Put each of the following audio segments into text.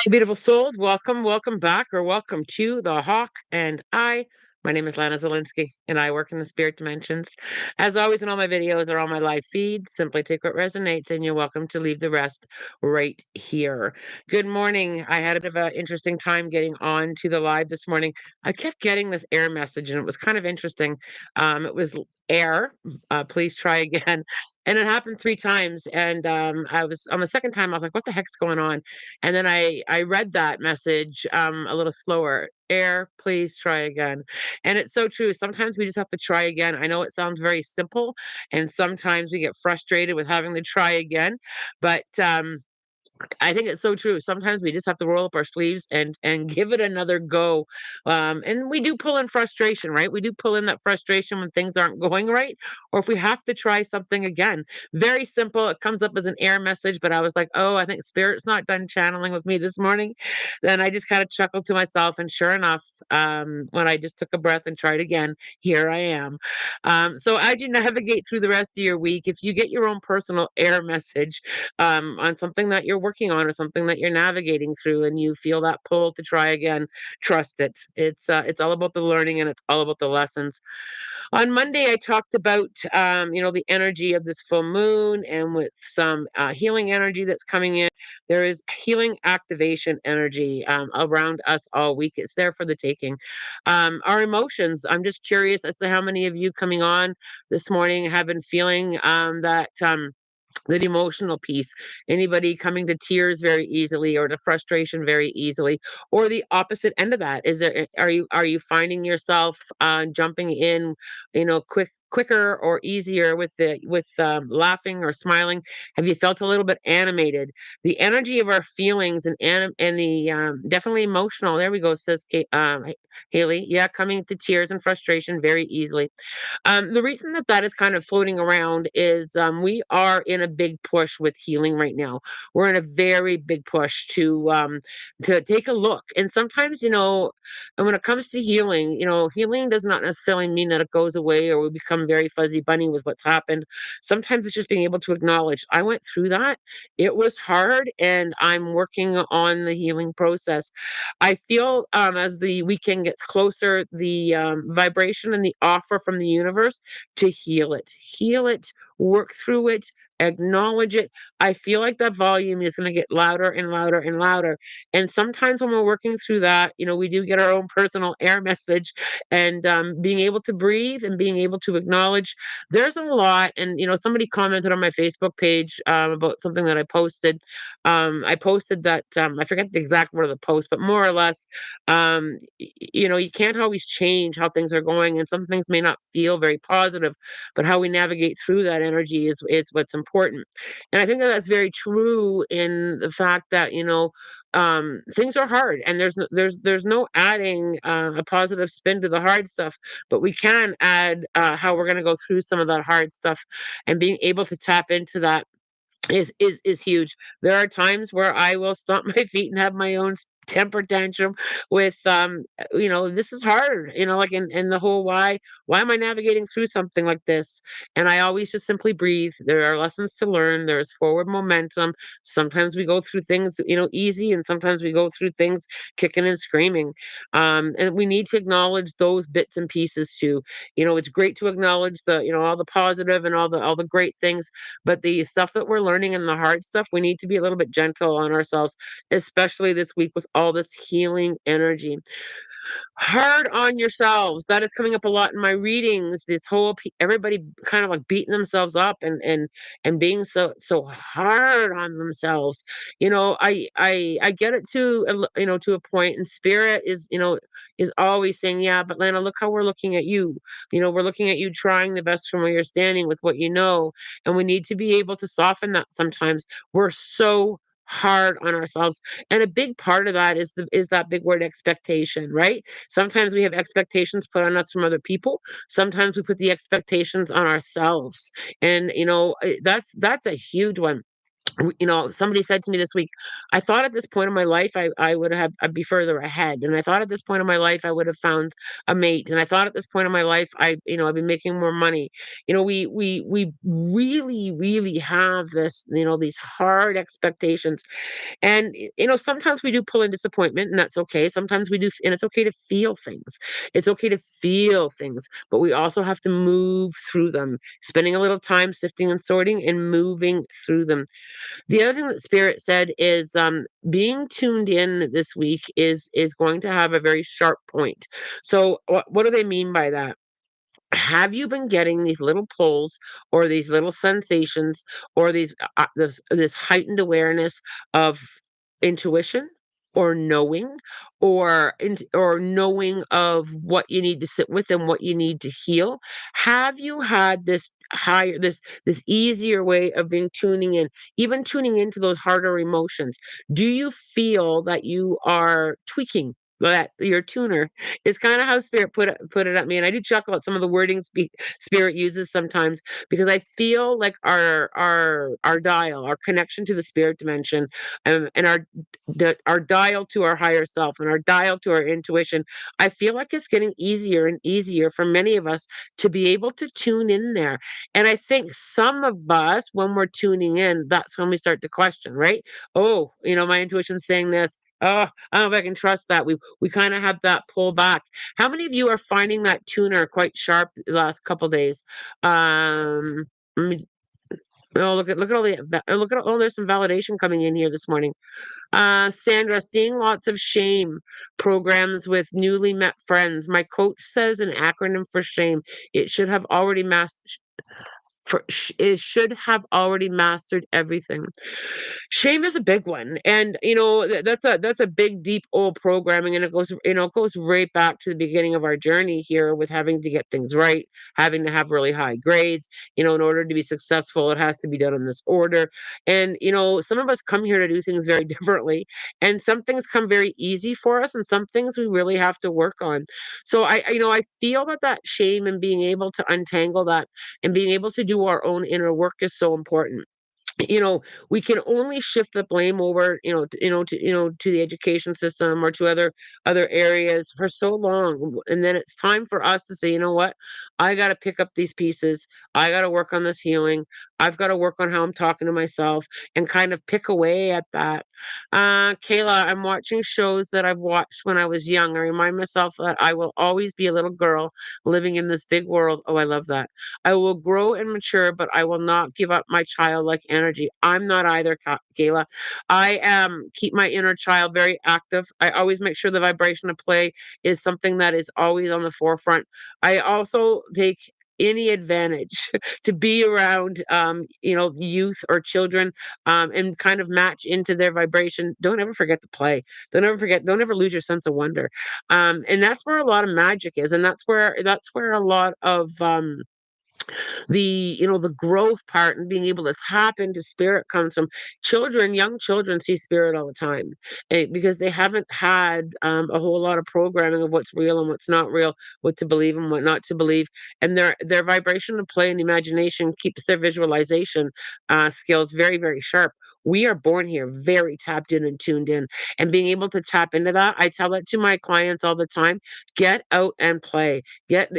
Hey, beautiful souls, welcome, welcome back, or welcome to the Hawk and I. My name is Lana Zelinsky, and I work in the spirit dimensions. As always, in all my videos or all my live feeds, simply take what resonates, and you're welcome to leave the rest right here. Good morning. I had a bit of an interesting time getting on to the live this morning. I kept getting this error message, and it was kind of interesting. It was error. Please try again. And it happened three times. And I was on the second time, I was like, what the heck's going on? And then I read that message, a little slower. "Air, please try again." And it's so true. Sometimes we just have to try again. I know it sounds very simple, and sometimes we get frustrated with having to try again, but, I think it's so true. Sometimes we just have to roll up our sleeves and give it another go. And we do pull in frustration, right? We do pull in that frustration when things aren't going right, or if we have to try something again. Very simple. It comes up as an error message, but I was like, oh, I think Spirit's not done channeling with me this morning. Then I just kind of chuckled to myself, and sure enough, when I just took a breath and tried again, here I am. So as you navigate through the rest of your week, if you get your own personal error message on something that you're working on or something that you're navigating through and you feel that pull to try again, trust it. It's all about the learning, and it's all about the lessons. On Monday, I talked about the energy of this full moon, and with some healing energy that's coming in. There is healing activation energy around us all week. It's there for the taking. Our emotions. I'm just curious as to how many of you coming on this morning have been feeling that emotional piece. Anybody coming to tears very easily, or to frustration very easily, or the opposite end of that? Is there are you finding yourself jumping in, quicker or easier with the with laughing or smiling? Have you felt a little bit animated? The energy of our feelings and the definitely emotional. There we go, says Haley. Yeah, coming to tears and frustration very easily. The reason that that is kind of floating around is we are in a big push with healing right now. We're in a very big push to take a look. And sometimes, and when it comes to healing, healing does not necessarily mean that it goes away or we become very fuzzy bunny with what's happened. Sometimes it's just being able to acknowledge I went through that. It was hard, and I'm working on the healing process. I feel as the weekend gets closer, the vibration and the offer from the universe to heal it, work through it, acknowledge it. I feel like that volume is going to get louder and louder and louder. And sometimes when we're working through that, we do get our own personal air message, and being able to breathe and being able to acknowledge there's a lot. And, somebody commented on my Facebook page about something that I posted. I posted that I forget the exact word of the post, but more or less, you can't always change how things are going, and some things may not feel very positive, but how we navigate through that energy is what's important. And I think that that's very true in the fact that things are hard, and there's no adding a positive spin to the hard stuff, but we can add how we're going to go through some of that hard stuff, and being able to tap into that is huge. There are times where I will stomp my feet and have my own temper tantrum with this is hard, like in the whole why am I navigating through something like this? And I always just simply breathe. There are lessons to learn. There's forward momentum. Sometimes we go through things, easy, and sometimes we go through things kicking and screaming. And we need to acknowledge those bits and pieces too. It's great to acknowledge all the positive and all the great things, but the stuff that we're learning and the hard stuff, we need to be a little bit gentle on ourselves, especially this week with all this healing energy. Hard on yourselves. That is coming up a lot in my readings. This whole everybody kind of like beating themselves up and being so hard on themselves. I get it to a point, and spirit is always saying, yeah, but Lana, look how we're looking at you. We're looking at you trying the best from where you're standing with what you know, and we need to be able to soften that sometimes. We're so hard on ourselves, and a big part of that is that big word expectation, right? Sometimes we have expectations put on us from other people. Sometimes we put the expectations on ourselves, and that's a huge one. Somebody said to me this week, I thought at this point in my life I'd be further ahead. And I thought at this point in my life I would have found a mate. And I thought at this point in my life I'd be making more money. We really, really have these hard expectations. And sometimes we do pull in disappointment, and that's okay. Sometimes we do, and it's okay to feel things. It's okay to feel things, but we also have to move through them, spending a little time sifting and sorting and moving through them. The other thing that Spirit said is being tuned in this week is going to have a very sharp point. So what do they mean by that? Have you been getting these little pulls or these little sensations or this heightened awareness of intuition or knowing or knowing of what you need to sit with and what you need to heal? Have you had this easier way of being tuning in, even tuning into those harder emotions? Do you feel that you are tweaking that your tuner is kind of how Spirit put it at me, and I do chuckle at some of the wording Spirit uses sometimes because I feel like our dial, our connection to the spirit dimension, and our dial to our higher self and our dial to our intuition. I feel like it's getting easier and easier for many of us to be able to tune in there. And I think some of us, when we're tuning in, that's when we start to question, right? Oh, my intuition's saying this. Oh, I don't know if I can trust that. We kind of have that pull back. How many of you are finding that tuner quite sharp the last couple days? Let me- oh, look at all there's some validation coming in here this morning. Sandra, seeing lots of shame programs with newly met friends. My coach says an acronym for shame. It should have already it should have already mastered everything. Shame is a big one, and that's a big, deep, old programming, and it goes right back to the beginning of our journey here with having to get things right, having to have really high grades. In order to be successful, it has to be done in this order. And some of us come here to do things very differently, and some things come very easy for us, and some things we really have to work on. So I feel that shame and being able to untangle that and being able to do our own inner work is so important. We can only shift the blame over, to the education system or to other areas for so long. And then it's time for us to say, you know what? I got to pick up these pieces. I got to work on this healing. I've got to work on how I'm talking to myself and kind of pick away at that. Kayla, I'm watching shows that I've watched when I was young. I remind myself that I will always be a little girl living in this big world. Oh, I love that. I will grow and mature, but I will not give up my childlike energy. I'm not either, Kayla. I keep my inner child very active. I always make sure the vibration of play is something that is always on the forefront. I also take any advantage to be around youth or children, and kind of match into their vibration. Don't ever forget to play. Don't ever lose your sense of wonder. And that's where a lot of magic is, and that's where a lot of the growth part and being able to tap into spirit comes from. Young children see spirit all the time, because they haven't had a whole lot of programming of what's real and what's not real, what to believe and what not to believe. And their vibration of play and imagination keeps their visualization skills very, very sharp. We are born here very tapped in and tuned in, and being able to tap into that, I tell that to my clients all the time. Get out and play. Get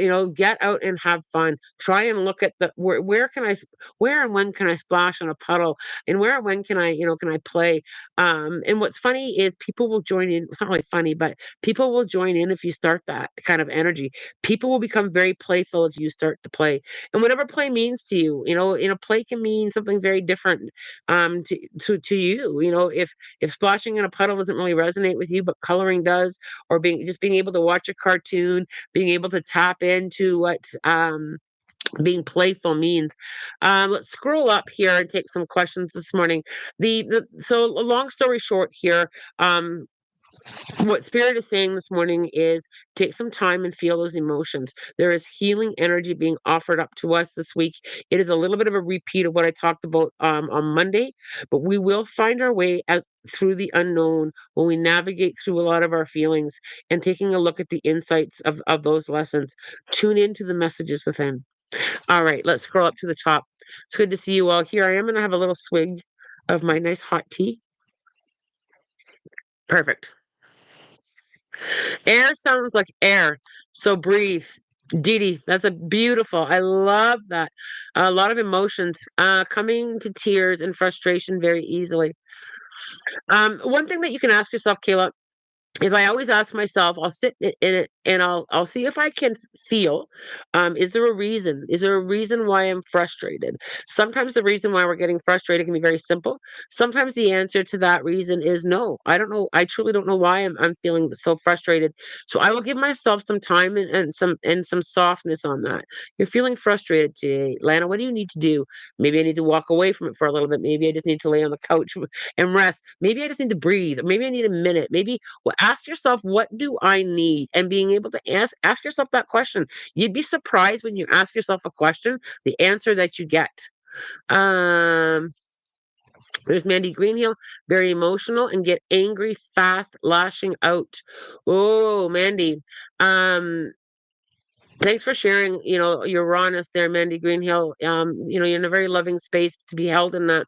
out and have fun. Try and look at where and when can I splash on a puddle, and where and when can I play. And what's funny is people will join in. It's not really funny, but people will join in if you start that kind of energy. People will become very playful if you start to play. And whatever play means to you, play can mean something very different to you. If splashing in a puddle doesn't really resonate with you, but coloring does, or being able to watch a cartoon, being able to tap into what being playful means. Let's scroll up here and take some questions this morning. So a long story short here, what Spirit is saying this morning is take some time and feel those emotions. There is healing energy being offered up to us this week. It is a little bit of a repeat of what I talked about on Monday, but we will find our way out through the unknown when we navigate through a lot of our feelings and taking a look at the insights of those lessons. Tune into the messages within. All right, let's scroll up to the top. It's good to see you all here. I am going to have a little swig of my nice hot tea? Perfect. Air sounds like air, so breathe. Didi, that's a beautiful. I love that. A lot of emotions, coming to tears and frustration very easily. One thing that you can ask yourself, Kayla, is I always ask myself, I'll sit in it and I'll see if I can feel, is there a reason? Is there a reason why I'm frustrated? Sometimes the reason why we're getting frustrated can be very simple. Sometimes the answer to that reason is no. I don't know. I truly don't know why I'm feeling so frustrated. So I will give myself some time and some softness on that. You're feeling frustrated today, Lana. What do you need to do? Maybe I need to walk away from it for a little bit. Maybe I just need to lay on the couch and rest. Maybe I just need to breathe. Maybe I need a minute. Maybe well, ask yourself, what do I need? And being able to ask yourself that question. You'd be surprised when you ask yourself a question, the answer that you get. Um, there's Mandy Greenhill, very emotional and get angry fast, lashing out. Oh, Mandy. Um, thanks for sharing, your rawness there, Mandy Greenhill. You're in a very loving space to be held in that.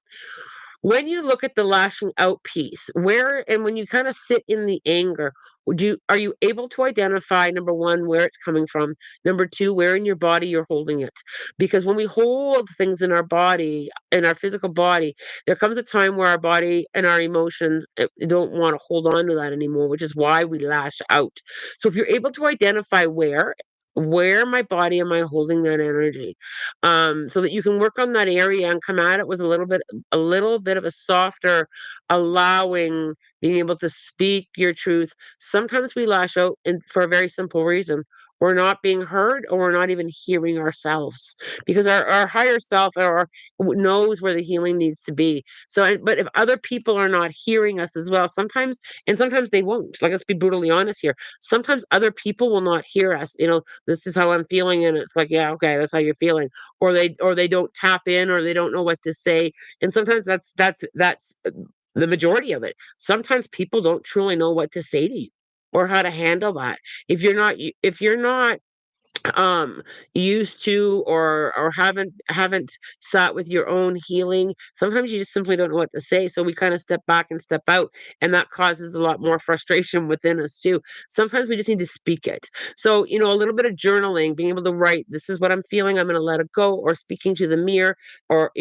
When you look at the lashing out piece, where and when you kind of sit in the anger, are you able to identify number one, where it's coming from? Number two, where in your body you're holding it? Because when we hold things in our body, in our physical body, there comes a time where our body and our emotions don't want to hold on to that anymore, which is why we lash out. So if you're able to identify where my body am I holding that energy, so that you can work on that area and come at it with a little bit of a softer, allowing, being able to speak your truth. Sometimes we lash out for a very simple reason. We're not being heard, or we're not even hearing ourselves, because our higher self knows where the healing needs to be. So, but if other people are not hearing us as well, sometimes they won't. Like, let's be brutally honest here. Sometimes other people will not hear us. This is how I'm feeling, and it's like, yeah, okay, that's how you're feeling, or they don't tap in, or they don't know what to say. And sometimes that's the majority of it. Sometimes people don't truly know what to say to you or how to handle that. If you're not used to, or haven't sat with your own healing, sometimes you just simply don't know what to say, so we kind of step back and step out, and that causes a lot more frustration within us too. Sometimes we just need to speak it. So, a little bit of journaling, being able to write, this is what I'm feeling, I'm going to let it go, or speaking to the mirror, or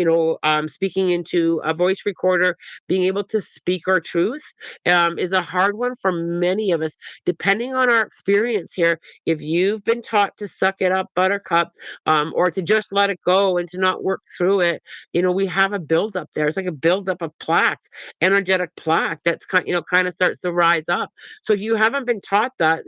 speaking into a voice recorder. Being able to speak our truth is a hard one for many of us, depending on our experience here. If you've been taught to suck it up, buttercup, or to just let it go and to not work through it, we have a buildup there. It's like a buildup of plaque, energetic plaque that's kind of starts to rise up. So if you haven't been taught that,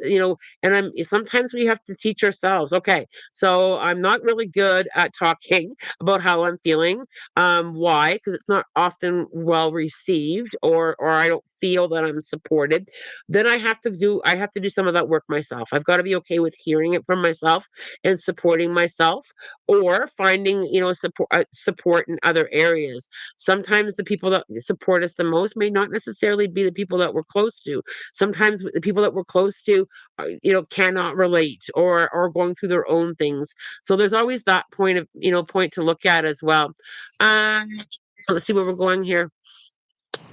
and sometimes we have to teach ourselves, okay, so I'm not really good at talking about how I'm feeling. Why? Because it's not often well received, or I don't feel that I'm supported. Then I have to do some of that work myself. I've got to be okay with hearing it from myself and supporting myself, or finding support in other areas. Sometimes the people that support us the most may not necessarily be the people that we're close to. Sometimes the people that we're close to cannot relate, or going through their own things. So there's always that point to look at as well. um let's see where we're going here.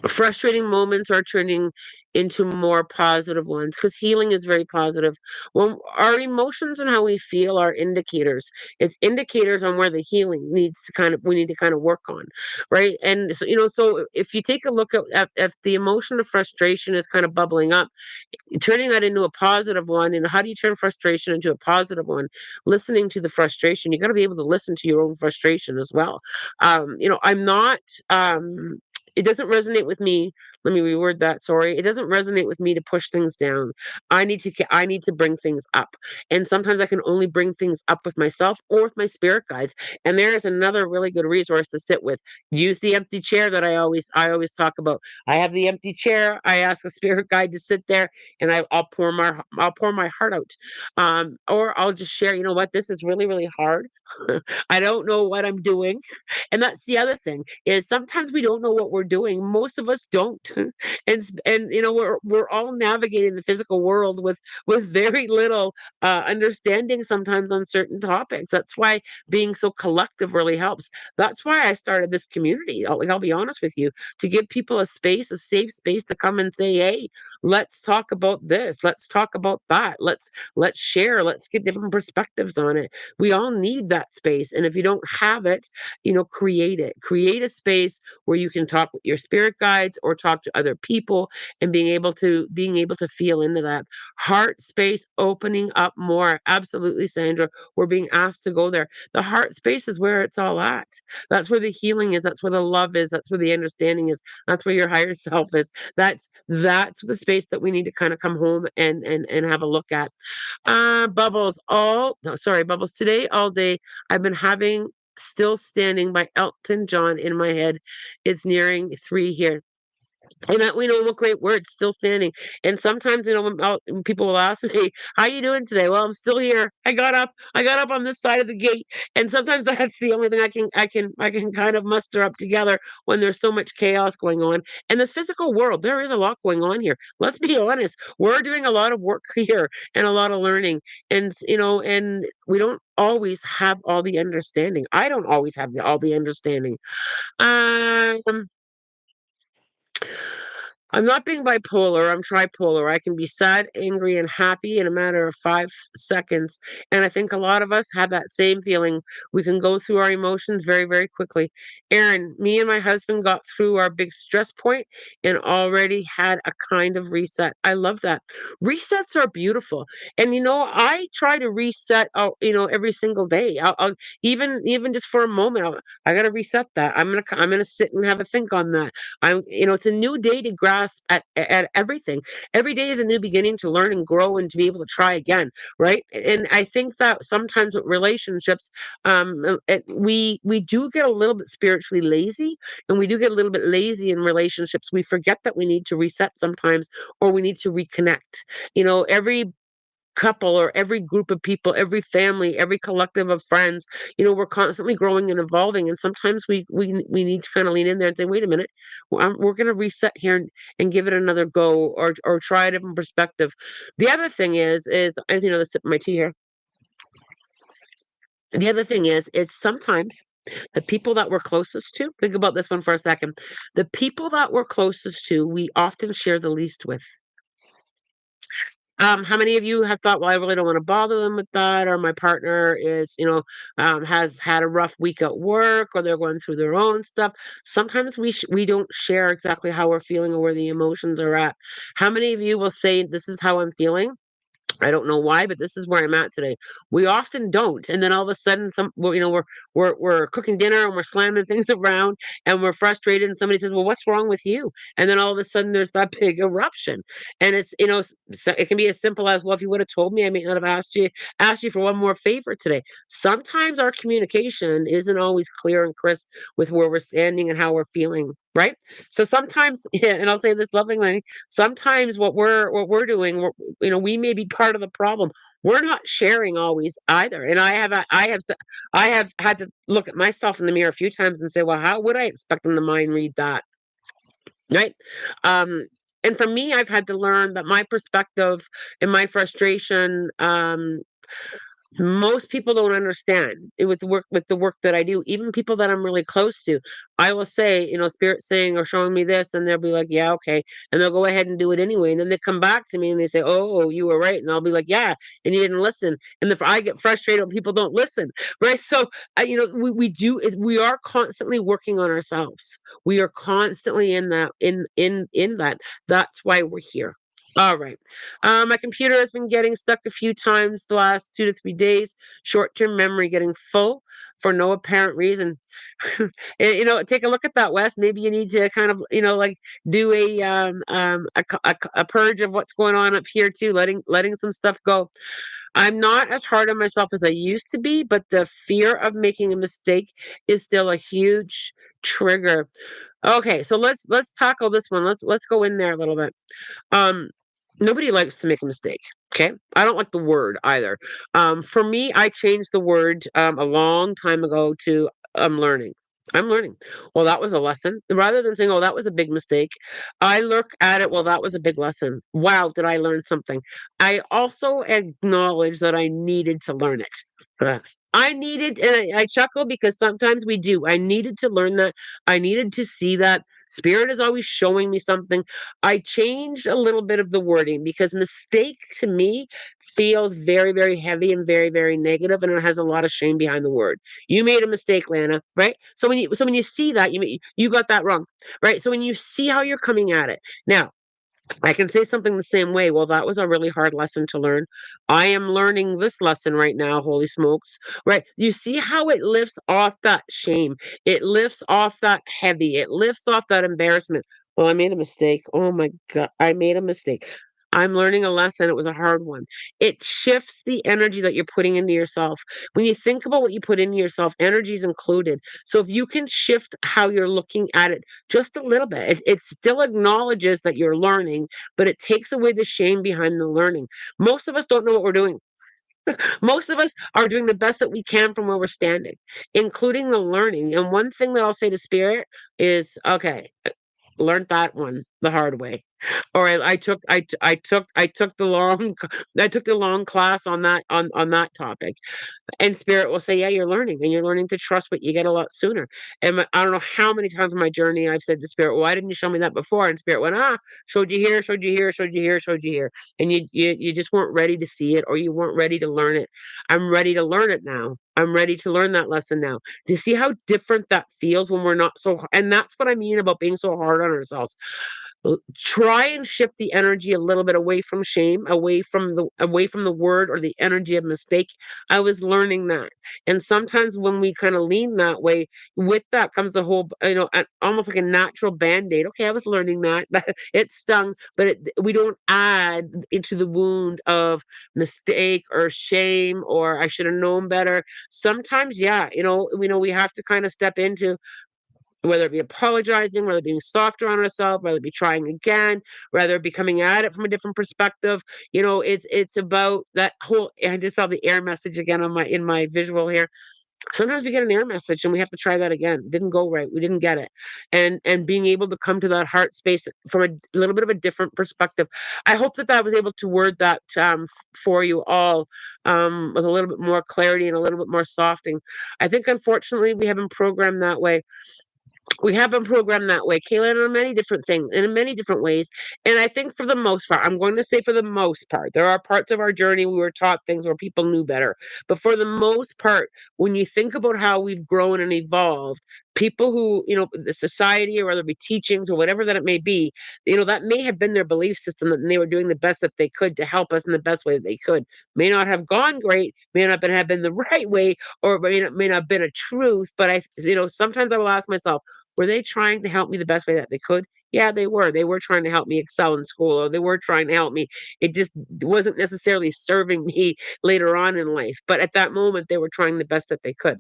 Frustrating moments are turning into more positive ones, because healing is very positive. When our emotions and how we feel are indicators, it's indicators on where the healing we need to kind of work on, right? And so if you take a look at if the emotion of frustration is kind of bubbling up, turning that into a positive one. And how do you turn frustration into a positive one? Listening to the frustration. You got to be able to listen to your own frustration as well. I'm not it doesn't resonate with me. Let me reword that. Sorry. It doesn't resonate with me to push things down. I need to bring things up. And sometimes I can only bring things up with myself or with my spirit guides. And there is another really good resource to sit with. Use the empty chair that I always talk about. I have the empty chair. I ask a spirit guide to sit there, and I'll pour my heart out. Or I'll just share, you know what, this is really, really hard. I don't know what I'm doing. And that's the other thing, is sometimes we don't know what we're doing. Most of us don't. And we're all navigating the physical world with very little understanding sometimes on certain topics. That's why being so collective really helps. That's why I started this community. I'll be honest with you, to give people a space, a safe space to come and say, "Hey, let's talk about this. Let's talk about that. Let's share. Let's get different perspectives on it." We all need that space, and if you don't have it, create it. Create a space where you can talk with your spirit guides or talk to other people, and being able to feel into that heart space opening up more. Absolutely, Sandra. We're being asked to go there. The heart space is where it's all at. That's where the healing is. That's where the love is. That's where the understanding is. That's where your higher self is. That's the space that we need to kind of come home and have a look at. Bubbles. All no, sorry, Bubbles. Today all day I've been having Still Standing by Elton John in my head. It's nearing 3 here. And that we know what great words, still standing. And sometimes, when people will ask me, "How you doing today?" Well, I'm still here. I got up on this side of the gate. And sometimes that's the only thing I can kind of muster up together when there's so much chaos going on. And this physical world, there is a lot going on here. Let's be honest. We're doing a lot of work here and a lot of learning. And we don't always have all the understanding. I don't always have all the understanding. Um I'm not being bipolar, I'm tripolar. I can be sad, angry, and happy in a matter of 5 seconds. And I think a lot of us have that same feeling. We can go through our emotions very, very quickly. Aaron, me and my husband got through our big stress point and already had a kind of reset. I love that. Resets are beautiful. And I try to reset every single day. Even just for a moment, I gotta reset that. I'm gonna sit and have a think on that. It's a new day to grasp at everything. Every day is a new beginning to learn and grow and to be able to try again, right? And I think that sometimes with relationships, we do get a little bit spiritually lazy, and we do get a little bit lazy in relationships. We forget that we need to reset sometimes, or we need to reconnect. Every couple or every group of people, every family, every collective of friends, we're constantly growing and evolving. And sometimes we need to kind of lean in there and say, wait a minute, we're going to reset here and give it another go, or try a different perspective. The other thing is, as you know, the sip of my tea here. The other thing is sometimes the people that we're closest to, think about this one for a second. The people that we're closest to, we often share the least with. How many of you have thought, "Well, I really don't wanna bother them with that," or, "My partner has had a rough week at work," or, "They're going through their own stuff." Sometimes we don't share exactly how we're feeling or where the emotions are at. How many of you will say, "This is how I'm feeling. I don't know why, but this is where I'm at today." We often don't, and then all of a sudden, we're cooking dinner and we're slamming things around and we're frustrated, and somebody says, "Well, what's wrong with you?" And then all of a sudden, there's that big eruption, and it can be as simple as, "Well, if you would have told me, I may not have asked you for one more favor today." Sometimes our communication isn't always clear and crisp with where we're standing and how we're feeling, right? So sometimes, yeah, and I'll say this lovingly, sometimes what we're doing, we may be part of the problem. We're not sharing always either. And I have had to look at myself in the mirror a few times and say, well, how would I expect them to mind read that? Right. Um, and for me, I've had to learn that my perspective and my frustration, most people don't understand it with the work that I do, even people that I'm really close to. I will say, spirit saying or showing me this, and they'll be like, "Yeah, okay," and they'll go ahead and do it anyway. And then they come back to me and they say, "Oh, you were right," and I'll be like, "Yeah, and you didn't listen." And if I get frustrated when people don't listen, right? So, we are constantly working on ourselves. We are constantly in that in that. That's why we're here. All right. My computer has been getting stuck a few times the last 2 to 3 days. Short-term memory getting full for no apparent reason. Take a look at that, Wes. Maybe you need to kind of, like do a purge of what's going on up here too, letting some stuff go. I'm not as hard on myself as I used to be, but the fear of making a mistake is still a huge trigger. Okay, so let's tackle this one. Let's go in there a little bit. Um, Nobody likes to make a mistake. Okay. I don't like the word either. For me, I changed the word a long time ago to I'm learning. I'm learning. Well, that was a lesson. Rather than saying, "Oh, that was a big mistake," I look at it, "Well, that was a big lesson. Wow, did I learn something?" I also acknowledge that I needed to learn it. I needed, and I chuckle because sometimes we do. I needed to learn that. I needed to see that. Spirit is always showing me something. I changed a little bit of the wording because mistake to me feels very, very heavy and very, very negative, and it has a lot of shame behind the word. You made a mistake, Lana, right? So when you see that, you got that wrong, right? So when you see how you're coming at it. Now, I can say something the same way. Well, that was a really hard lesson to learn. I am learning this lesson right now, holy smokes. Right? You see how it lifts off that shame. It lifts off that heavy. It lifts off that embarrassment. Well, I made a mistake. Oh my God. I made a mistake. I'm learning a lesson. It was a hard one. It shifts the energy that you're putting into yourself. When you think about what you put into yourself, energy is included. So if you can shift how you're looking at it just a little bit, it still acknowledges that you're learning, but it takes away the shame behind the learning. Most of us don't know what we're doing. Most of us are doing the best that we can from where we're standing, including the learning. And one thing that I'll say to spirit is, okay, learned that one the hard way. Or I took the long I took the long class on that topic. And spirit will say, "Yeah, you're learning, and you're learning to trust what you get a lot sooner." And I don't know how many times in my journey I've said to spirit, "Why didn't you show me that before?" And spirit went, "Ah, showed you here, showed you here, showed you here, showed you here." And you just weren't ready to see it, or you weren't ready to learn it. I'm ready to learn it now. I'm ready to learn that lesson now. Do you see how different that feels when we're not so, and that's what I mean about being so hard on ourselves. Try and shift the energy a little bit away from shame, away from the word or the energy of mistake. I was learning that. And sometimes when we kind of lean that way, with that comes a whole, almost like a natural band-aid. Okay, I was learning that. It stung, but we don't add into the wound of mistake or shame or I should have known better. Sometimes, yeah, we have to kind of step into, whether it be apologizing, whether it being softer on ourselves, whether it be trying again, whether it be coming at it from a different perspective. It's about that whole. I just saw the air message again on my in my visual here. Sometimes we get an error message and we have to try that again. Didn't go right. We didn't get it. And being able to come to that heart space from a little bit of a different perspective. I hope that was able to word that for you all with a little bit more clarity and a little bit more softening. I think unfortunately we have been programmed that way. We have been programmed that way, Kayla, in many different things, and in many different ways. And I think for the most part, I'm going to say for the most part, there are parts of our journey we were taught things where people knew better. But for the most part, when you think about how we've grown and evolved, people who, the society or whether it be teachings or whatever that it may be, that may have been their belief system that they were doing the best that they could to help us in the best way that they could. May not have gone great, may not have been the right way, or may not have been a truth. But sometimes I will ask myself, were they trying to help me the best way that they could? Yeah, they were. They were trying to help me excel in school, or they were trying to help me. It just wasn't necessarily serving me later on in life. But at that moment, they were trying the best that they could.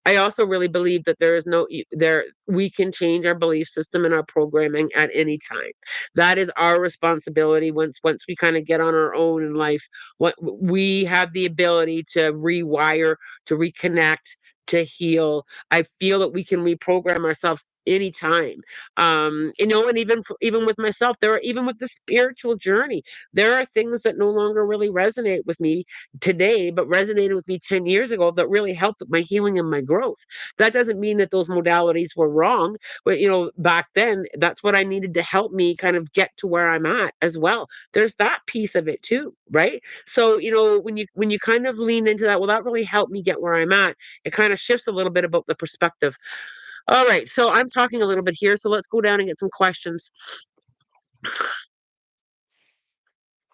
I also really believe that there is no there we can change our belief system and our programming at any time. That is our responsibility once we kind of get on our own in life. What we have the ability to rewire, to reconnect, to heal. I feel that we can reprogram ourselves anytime. And even with myself, even with the spiritual journey, there are things that no longer really resonate with me today, but resonated with me 10 years ago that really helped with my healing and my growth. That doesn't mean that those modalities were wrong, but back then, that's what I needed to help me kind of get to where I'm at as well. There's that piece of it too, right? So, when you kind of lean into that, well, that really helped me get where I'm at. It kind of shifts a little bit about the perspective. All right, so I'm talking a little bit here, so let's go down and get some questions.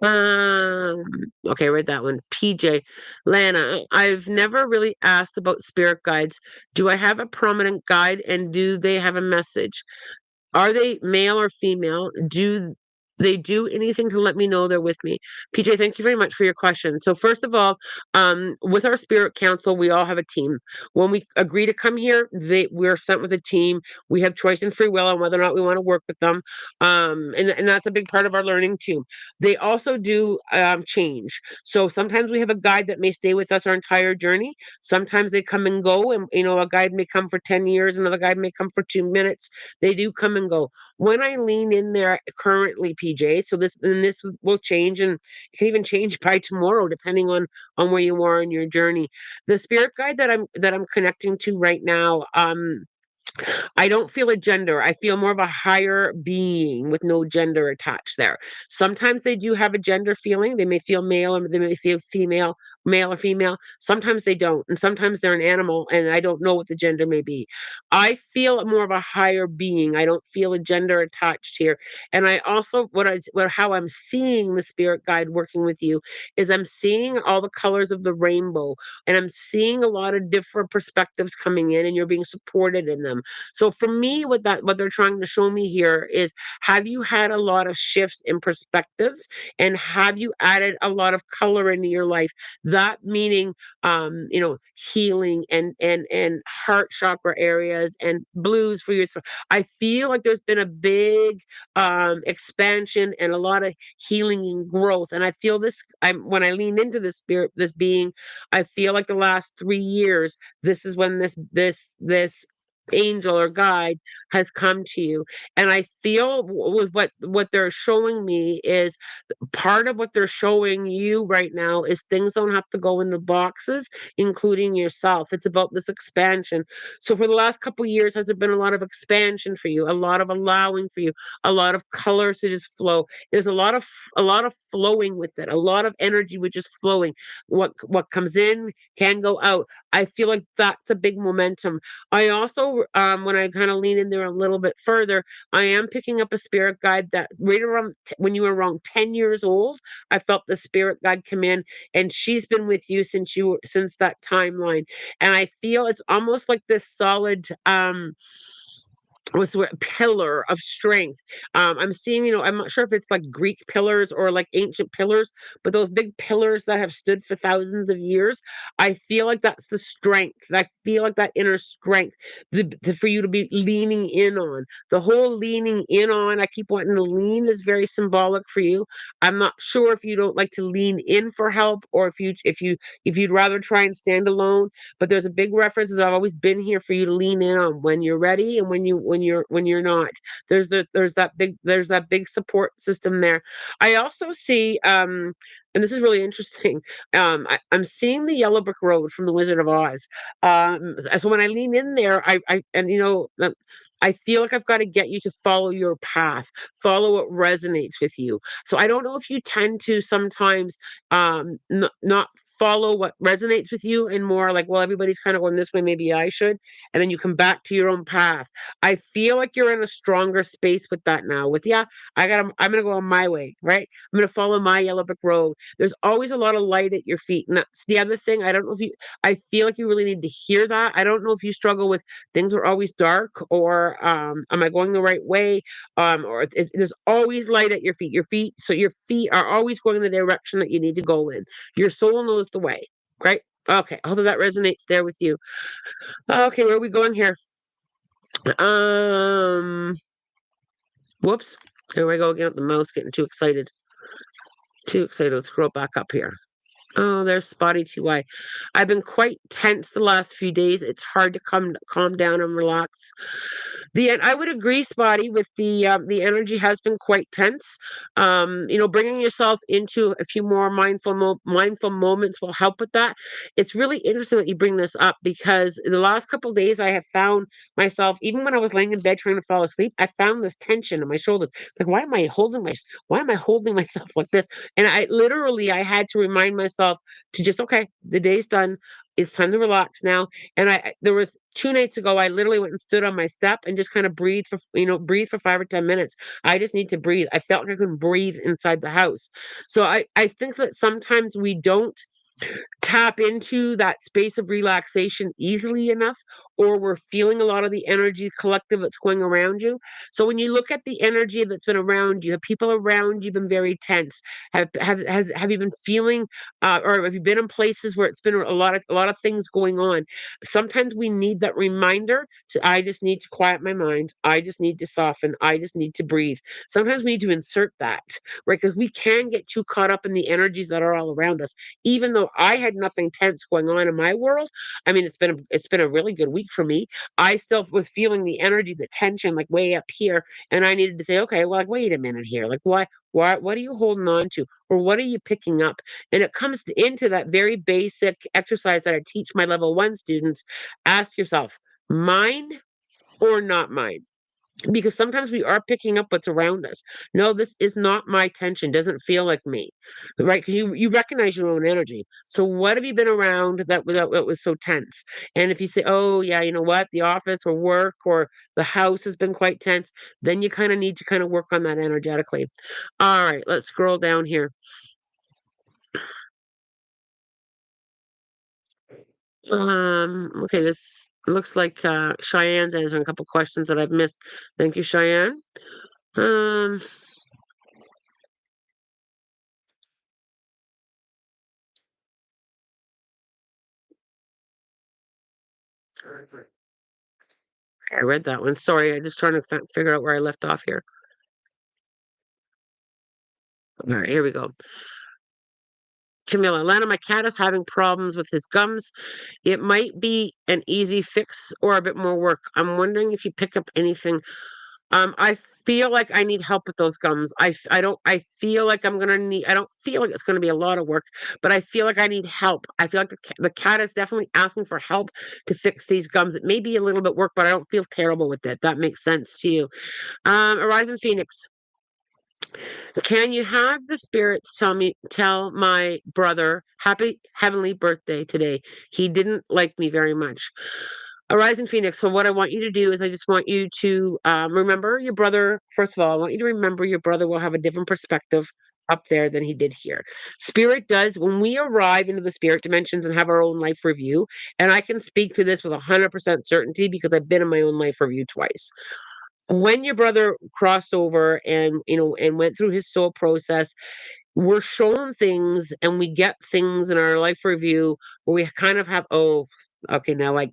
Um, okay, read that one. PJ, Lana, I've never really asked about spirit guides. Do I have a prominent guide and do they have a message? Are they male or female? They do anything to let me know they're with me. PJ, thank you very much for your question. So first of all, with our spirit council, we all have a team. When we agree to come here, we're sent with a team. We have choice and free will on whether or not we want to work with them, and that's a big part of our learning too. They also do change. So sometimes we have a guide that may stay with us our entire journey. Sometimes they come and go, and a guide may come for 10 years, another guide may come for 2 minutes. They do come and go when I lean in there currently, PJ. So this will change, and it can even change by tomorrow, depending on where you are in your journey. The spirit guide that I'm connecting to right now, I don't feel a gender. I feel more of a higher being with no gender attached there. Sometimes they do have a gender feeling. They may feel male or they may feel female, male or female. Sometimes they don't. And sometimes they're an animal and I don't know what the gender may be. I feel more of a higher being. I don't feel a gender attached here. And I also how I'm seeing the spirit guide working with you is I'm seeing all the colors of the rainbow and I'm seeing a lot of different perspectives coming in and you're being supported in them. So for me, what they're trying to show me here is have you had a lot of shifts in perspectives and have you added a lot of color into your life? That meaning healing and heart chakra areas and blues for your throat. I feel like there's been a big expansion and a lot of healing and growth. And I feel this when I lean into this spirit, this being, I feel like the last 3 years, this is when this angel or guide has come to you. And I feel with what they're showing me is part of what they're showing you right now is things don't have to go in the boxes, including yourself. It's about this expansion. So for the last couple of years, has there been a lot of expansion for you, a lot of allowing for you, a lot of colors to just flow? There's a lot of flowing with it, a lot of energy which is flowing. What comes in can go out. I feel like that's a big momentum. I also, when I kind of lean in there a little bit further, I am picking up a spirit guide that right around when you were around 10 years old, I felt the spirit guide come in and she's been with you since that timeline. And I feel it's almost like this solid what's the word pillar of strength. I'm seeing, I'm not sure if it's like Greek pillars or like ancient pillars, but those big pillars that have stood for thousands of years. I feel like that's the strength. I feel like that inner strength for you to be leaning in on. The whole leaning in on, I keep wanting to lean is very symbolic for you. I'm not sure if you don't like to lean in for help or if you'd rather try and stand alone, but there's a big reference as I've always been here for you to lean in on when you're ready and when you're not. There's that big support system there. I also see and this is really interesting. I'm seeing the yellow brick road from the Wizard of Oz. So when I lean in there, I feel like I've got to get you to follow your path, follow what resonates with you. So I don't know if you tend to sometimes not follow what resonates with you and more like, well, everybody's kind of going this way, maybe I should. And then you come back to your own path. I feel like you're in a stronger space with that now. Yeah, I'm gonna go on my way, right? I'm gonna follow my yellow brick road. There's always a lot of light at your feet. And that's the other thing. I don't know if you I feel like you really need to hear that. I don't know if you struggle with things are always dark or am I going the right way? Or there's always light at your feet. Your feet are always going in the direction that you need to go in. Your soul knows the way, right? Okay, I hope that resonates there with you. Okay, where are we going here? Um, whoops. Here we go again with the mouse getting too excited. Too excited. Let's scroll back up here. Oh, there's Spotty TY. I've been quite tense the last few days. It's hard to calm down and relax. I would agree, Spotty, with the energy has been quite tense. Bringing yourself into a few more mindful moments will help with that. It's really interesting that you bring this up because in the last couple of days, I have found myself, even when I was laying in bed trying to fall asleep, I found this tension in my shoulders. Like, why am I holding myself like this? And I had to remind myself to just, okay, the day's done. It's time to relax now. And there was 2 nights ago, I literally went and stood on my step and just kind of breathe for 5 or 10 minutes. I just need to breathe. I felt like I couldn't breathe inside the house. So I think that sometimes we don't tap into that space of relaxation easily enough, or we're feeling a lot of the energy collective that's going around you. So when you look at the energy that's been around you, have people around you been very tense? Have you been feeling, or have you been in places where it's been a lot of things going on? Sometimes we need that reminder to, I just need to quiet my mind. I just need to soften. I just need to breathe. Sometimes we need to insert that, right? Because we can get too caught up in the energies that are all around us. Even though I had nothing tense going on in my world, I mean, it's been a really good week for me. I still was feeling the energy, the tension, like way up here, and I needed to say, okay, well, like, wait a minute here, like, what are you holding on to, or what are you picking up? And it comes into that very basic exercise that I teach my level 1 students. Ask yourself, mine or not mine? Because sometimes we are picking up what's around us. No, this is not my tension. Doesn't feel like me, right? Because you recognize your own energy. So what have you been around that was so tense? And if you say, oh yeah, you know what, the office or work or the house has been quite tense, then you kind of need to kind of work on that energetically. All right, let's scroll down here. Okay, this looks like Cheyenne's answering a couple questions that I've missed. Thank you, Cheyenne. Um, I read that one. Sorry, I'm just trying to figure out where I left off here. All right, here we go. Camilla, Lana, my cat is having problems with his gums. It might be an easy fix or a bit more work. I'm wondering if you pick up anything. I feel like I need help with those gums. I don't, I feel like I don't feel like it's gonna be a lot of work, but I feel like I need help. I feel like the cat is definitely asking for help to fix these gums. It may be a little bit work, but I don't feel terrible with it. That makes sense to you. Horizon Phoenix. Can you have the spirits tell my brother happy heavenly birthday today? He didn't like me very much. A rising phoenix. So what I want you to do is I just want you to remember your brother. First of all, I want you to remember your brother will have a different perspective up there than he did here. Spirit does when we arrive into the spirit dimensions and have our own life review. And I can speak to this with 100% certainty because I've been in my own life review twice. When your brother crossed over and and went through his soul process, we're shown things and we get things in our life review where we kind of have, oh, okay, now I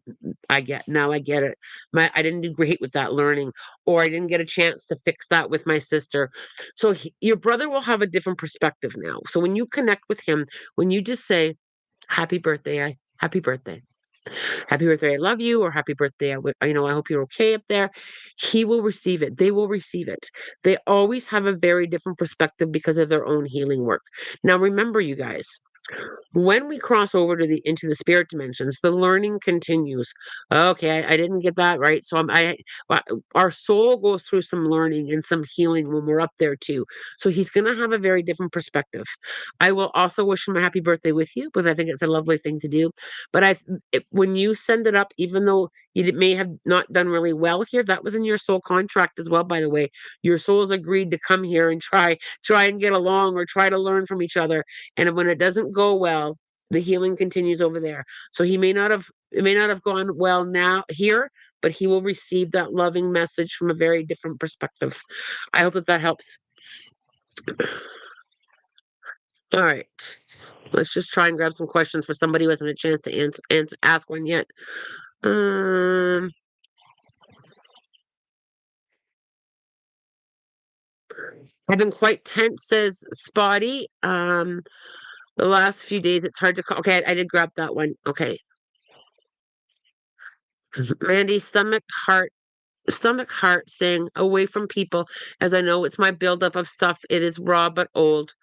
get it. I didn't do great with that learning, or I didn't get a chance to fix that with my sister. So your brother will have a different perspective now. So when you connect with him, when you just say happy birthday, happy birthday, happy birthday, I love you, or happy birthday, I hope you're okay up there. He will receive it. They will receive it. They always have a very different perspective because of their own healing work. Now, remember, you guys, when we cross over to the into the spirit dimensions, the learning continues. Okay, I didn't get that right, so uh, our soul goes through some learning and some healing when we're up there too. So he's going to have a very different perspective. I will also wish him a happy birthday with you because I think it's a lovely thing to do. But when you send it up, even though may have not done really well here, that was in your soul contract as well. By the way, your souls agreed to come here and try and get along or try to learn from each other, and when it doesn't go well, the healing continues over there. So it may not have gone well now here, but he will receive that loving message from a very different perspective. I hope that that helps. All right. Let's just try and grab some questions for somebody who hasn't had a chance to ask one yet. Um, I've been quite tense, says Spotty. The last few days, it's hard to call. Okay, I did grab that one. Okay. Mandy, stomach heart saying away from people, as I know it's my buildup of stuff. It is raw but old,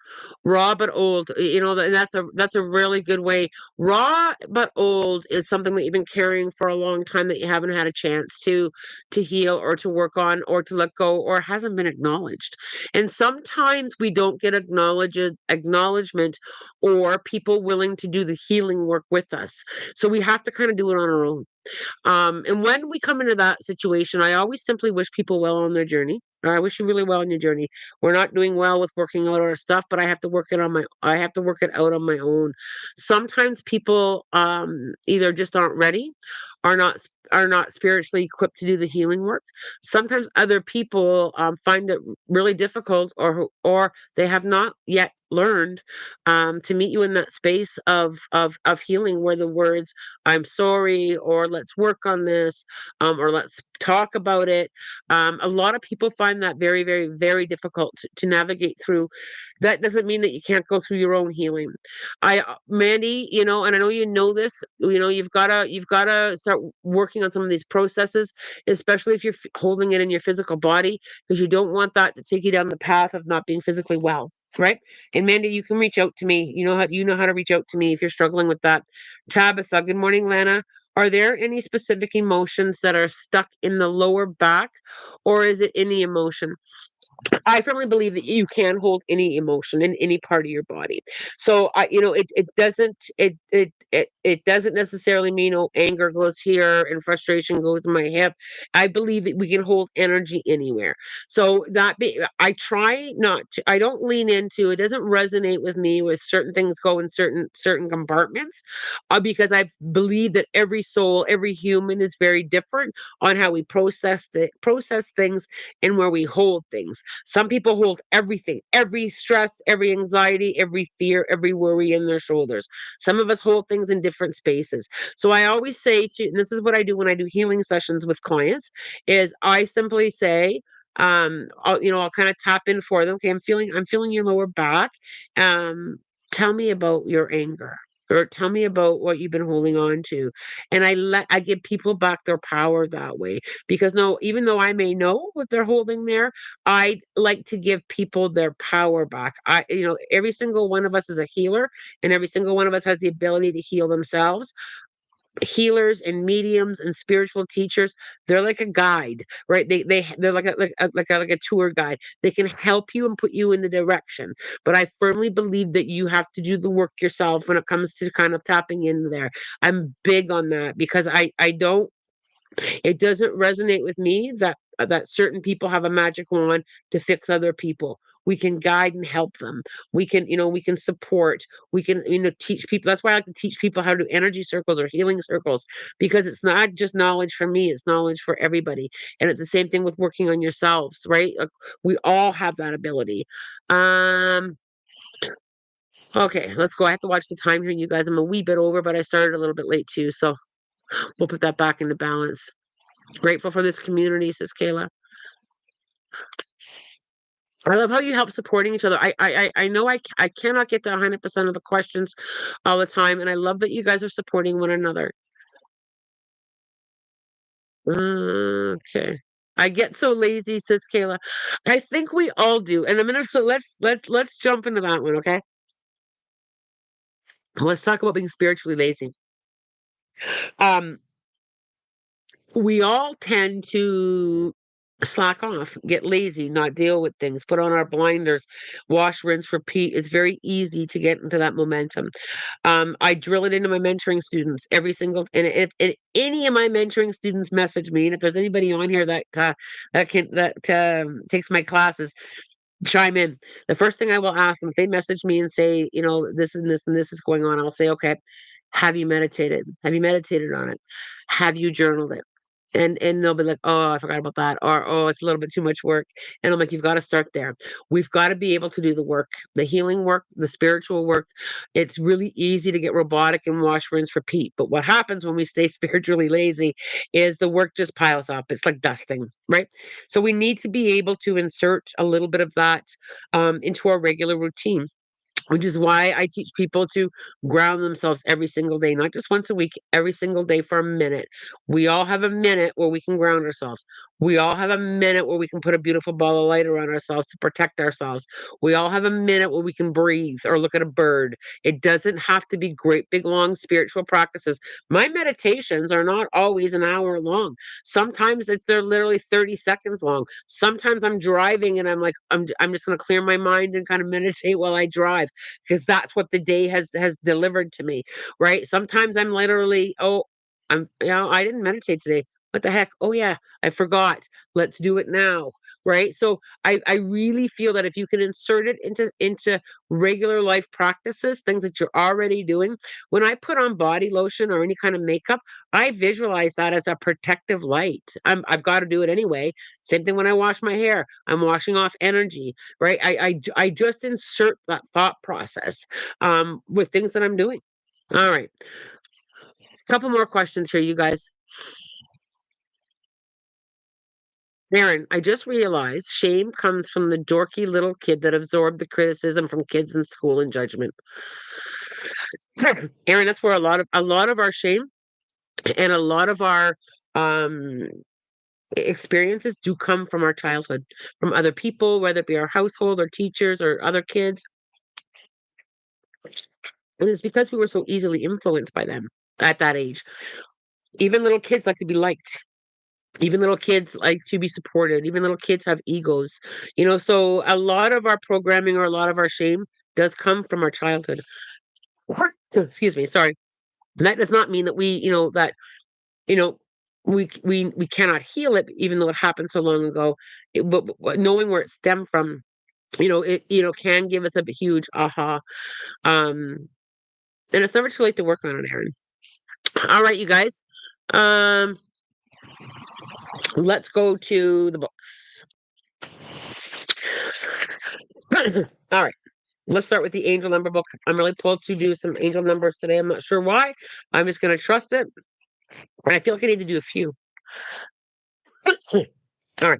and that's a really good way. Raw but old is something that you've been carrying for a long time that you haven't had a chance to heal or to work on or to let go, or hasn't been acknowledged. And sometimes we don't get acknowledgement or people willing to do the healing work with us, so we have to kind of do it on our own. And when we come into that situation, I always simply wish people well on their journey. I wish you really well on your journey. We're not doing well with working out our stuff, but I have to work it out on my own. Sometimes people either just aren't ready, are not spiritually equipped to do the healing work. Sometimes other people find it really difficult, or they have not yet learned to meet you in that space of healing, where the words "I'm sorry" or "Let's work on this" or "Let's talk about it." A lot of people find that very, very, very difficult to navigate through. That doesn't mean that you can't go through your own healing. Mandy, and I know you know this. You've gotta start working on some of these processes, especially if you're holding it in your physical body, because you don't want that to take you down the path of not being physically well, right? And Mandy, you can reach out to me. You know how to reach out to me if you're struggling with that. Tabitha, good morning, Lana. Are there any specific emotions that are stuck in the lower back, or is it any emotion? I firmly believe that you can hold any emotion in any part of your body. So it doesn't necessarily mean, oh, anger goes here and frustration goes in my hip. I believe that we can hold energy anywhere. So I try not to. I don't lean into. It doesn't resonate with me with certain things go in certain compartments, because I believe that every soul, every human is very different on how we process things and where we hold things. Some people hold everything, every stress, every anxiety, every fear, every worry in their shoulders. Some of us hold things in different spaces. So I always say and this is what I do when I do healing sessions with clients, is I simply say, I'll kind of tap in for them. Okay, I'm feeling your lower back. Um, Tell me about your anger. Or tell me about what you've been holding on to. And I give people back their power that way. Because no, even though I may know what they're holding there, I like to give people their power back. Every single one of us is a healer, and every single one of us has the ability to heal themselves. Healers and mediums and spiritual teachers, they're like a guide, right? They're like a tour guide. They can help you and put you in the direction. But I firmly believe that you have to do the work yourself when it comes to kind of tapping in there. I'm big on that because I don't it doesn't resonate with me that certain people have a magic wand to fix other people. We can guide and help them. We can support. We can, teach people. That's why I like to teach people how to do energy circles or healing circles, because it's not just knowledge for me, it's knowledge for everybody. And it's the same thing with working on yourselves, right? Like, we all have that ability. Um, okay, let's go. I have to watch the time here, you guys. I'm a wee bit over, but I started a little bit late too, so we'll put that back into balance. Grateful for this community, says Kayla. I love how you help supporting each other. I know I cannot get to 100% of the questions all the time, and I love that you guys are supporting one another. Okay. I get so lazy, says Kayla. I think we all do. And I'm gonna so let's jump into that one, okay? Let's talk about being spiritually lazy. Um, we all tend to slack off, get lazy, not deal with things, put on our blinders, wash, rinse, repeat. It's very easy to get into that momentum. I drill it into my mentoring students every single, and if any of my mentoring students message me, and if there's anybody on here that takes my classes, chime in. The first thing I will ask them, if they message me and say, this and this and this is going on, I'll say, okay, have you meditated? Have you meditated on it? Have you journaled it? And they'll be like, oh, I forgot about that, or oh, it's a little bit too much work. And I'm like, you've got to start there. We've got to be able to do the work, the healing work, the spiritual work. It's really easy to get robotic and wash, rinse, repeat. But what happens when we stay spiritually lazy is the work just piles up. It's like dusting, right? So we need to be able to insert a little bit of that into our regular routine, which is why I teach people to ground themselves every single day, not just once a week, every single day for a minute. We all have a minute where we can ground ourselves. We all have a minute where we can put a beautiful ball of light around ourselves to protect ourselves. We all have a minute where we can breathe or look at a bird. It doesn't have to be great, big, long spiritual practices. My meditations are not always an hour long. Sometimes they're literally 30 seconds long. Sometimes I'm driving and I'm just going to clear my mind and kind of meditate while I drive, because that's what the day has delivered to me, right? Sometimes I'm literally, oh, I didn't meditate today. What the heck? Oh yeah, I forgot. Let's do it now. right? So I really feel that if you can insert it into regular life practices, things that you're already doing, when I put on body lotion or any kind of makeup, I visualize that as a protective light. I've got to do it anyway. Same thing when I wash my hair. I'm washing off energy, right? I just insert that thought process with things that I'm doing. All right. Couple more questions here, you guys. Aaron, I just realized shame comes from the dorky little kid that absorbed the criticism from kids in school and judgment. Aaron, that's where a lot of our shame and a lot of our um experiences do come from our childhood, from other people, whether it be our household or teachers or other kids. And it's because we were so easily influenced by them at that age. Even little kids like to be liked. Even little kids like to be supported. Even little kids have egos. So a lot of our programming or a lot of our shame does come from our childhood. Excuse me, sorry. That does not mean that you know, we cannot heal it, even though it happened so long ago. But knowing where it stemmed from, it can give us a huge aha. Um, and it's never too late to work on it, Aaron. All right, you guys. Um, let's go to the books. All right. Let's start with the angel number book. I'm really pulled to do some angel numbers today. I'm not sure why. I'm just going to trust it. And I feel like I need to do a few. All right.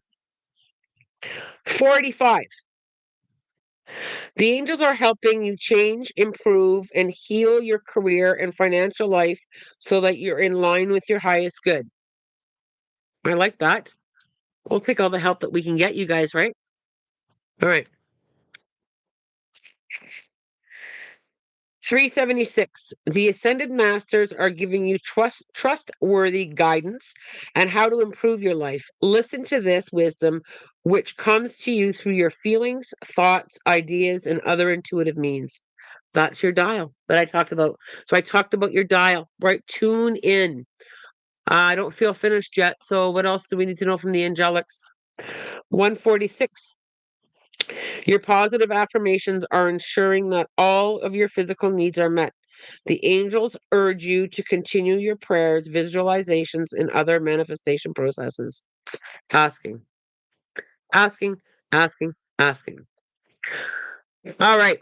45. The angels are helping you change, improve, and heal your career and financial life so that you're in line with your highest good. I like that. We'll take all the help that we can get, you guys, right? All right. 376. The ascended masters are giving you trustworthy guidance and how to improve your life. Listen to this wisdom, which comes to you through your feelings, thoughts, ideas, and other intuitive means. That's your dial that I talked about. So I talked about your dial, right? Tune in. I don't feel finished yet. So what else do we need to know from the angelics? 146. Your positive affirmations are ensuring that all of your physical needs are met. The angels urge you to continue your prayers, visualizations, and other manifestation processes. Asking, asking, asking, asking. All right,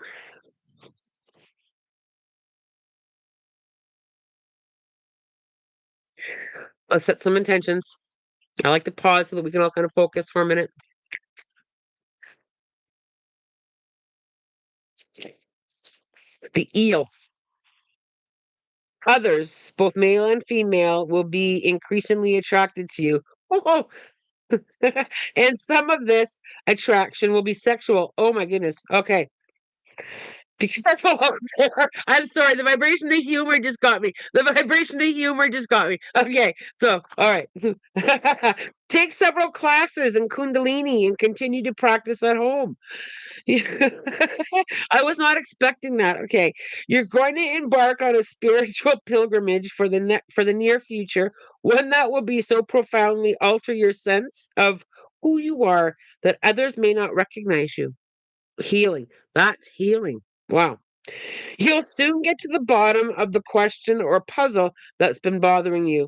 let's set some intentions. I like to pause so that we can all kind of focus for a minute. The eel. Others, both male and female, will be increasingly attracted to you. Oh, and some of this attraction will be sexual. Oh my goodness. Okay. Because that's what I'm sorry. The vibration of humor just got me. The vibration of humor just got me. Okay. So, all right. Take several classes in Kundalini and continue to practice at home. I was not expecting that. Okay. You're going to embark on a spiritual pilgrimage for the near future, one that will be so profoundly alter your sense of who you are that others may not recognize you. Healing. That's healing. Wow. You'll soon get to the bottom of the question or puzzle that's been bothering you.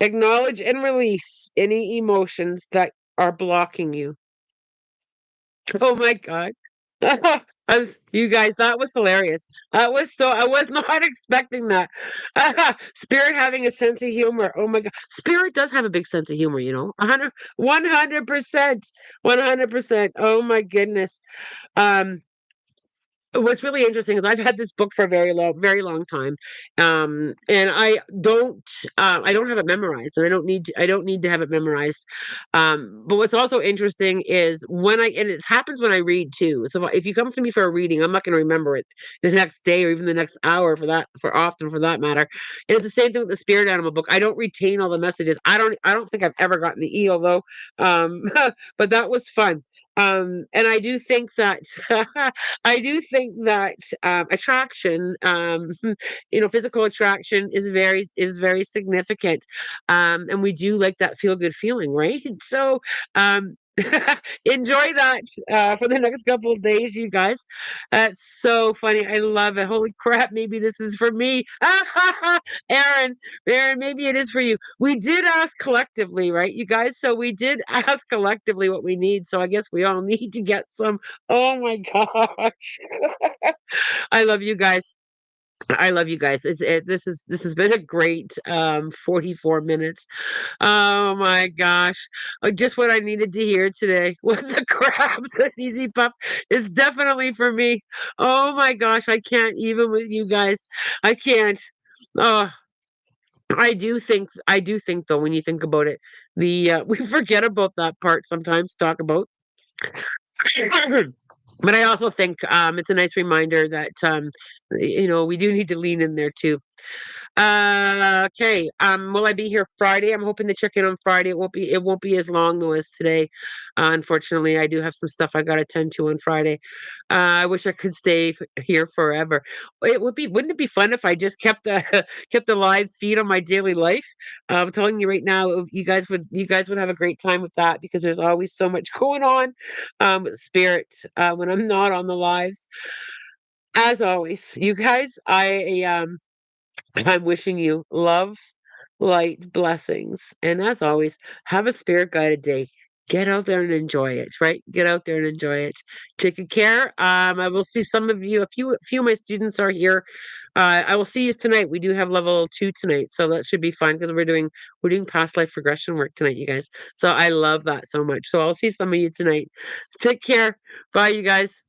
Acknowledge and release any emotions that are blocking you. Oh my God. You guys, that was hilarious. I was not expecting that. Spirit having a sense of humor. Oh my God. Spirit does have a big sense of humor, 100%. 100%. Oh my goodness. Um, What's really interesting is I've had this book for a very long time, and I don't have it memorized, and I don't need to have it memorized. But what's also interesting is and it happens when I read too. So if you come to me for a reading, I'm not going to remember it the next day or even the next hour for that matter. And it's the same thing with the spirit animal book. I don't retain all the messages. I don't think I've ever gotten the eel though, but that was fun. And I do think that I do think that attraction, physical attraction is very significant, and we do like that feel good feeling, right? So, Enjoy that for the next couple of days, you guys. That's so funny. I love it. Holy crap! Maybe this is for me, Aaron. Aaron, maybe it is for you. We did ask collectively, right, you guys? So we did ask collectively what we need. So I guess we all need to get some. Oh my gosh! I love you guys. I love you guys. This has been a great 44 minutes. Oh my gosh. Just what I needed to hear today. With the crabs, this easy puff is definitely for me. Oh my gosh, I can't even with you guys. I can't. Oh, I do think though when you think about it, the we forget about that part sometimes to talk about. But I also think it's a nice reminder that we do need to lean in there too. Okay. Will I be here Friday? I'm hoping to check in on Friday. It won't be as long though as today. Unfortunately, I do have some stuff I got to attend to on Friday. I wish I could stay here forever. Wouldn't it be fun if I just kept the kept the live feed on my daily life? I'm telling you right now, you guys would have a great time with that because there's always so much going on with spirit when I'm not on the lives. As always, you guys, I'm wishing you love, light, blessings, and as always, have a spirit guided day. Get out there and enjoy it, right? Get out there and enjoy it. Take good care. I will see some of you. A few of my students are here. I will see you tonight. We do have level 2 tonight, so that should be fun because we're doing past life regression work tonight, you guys. So I love that so much. So I'll see some of you tonight. Take care. Bye, you guys.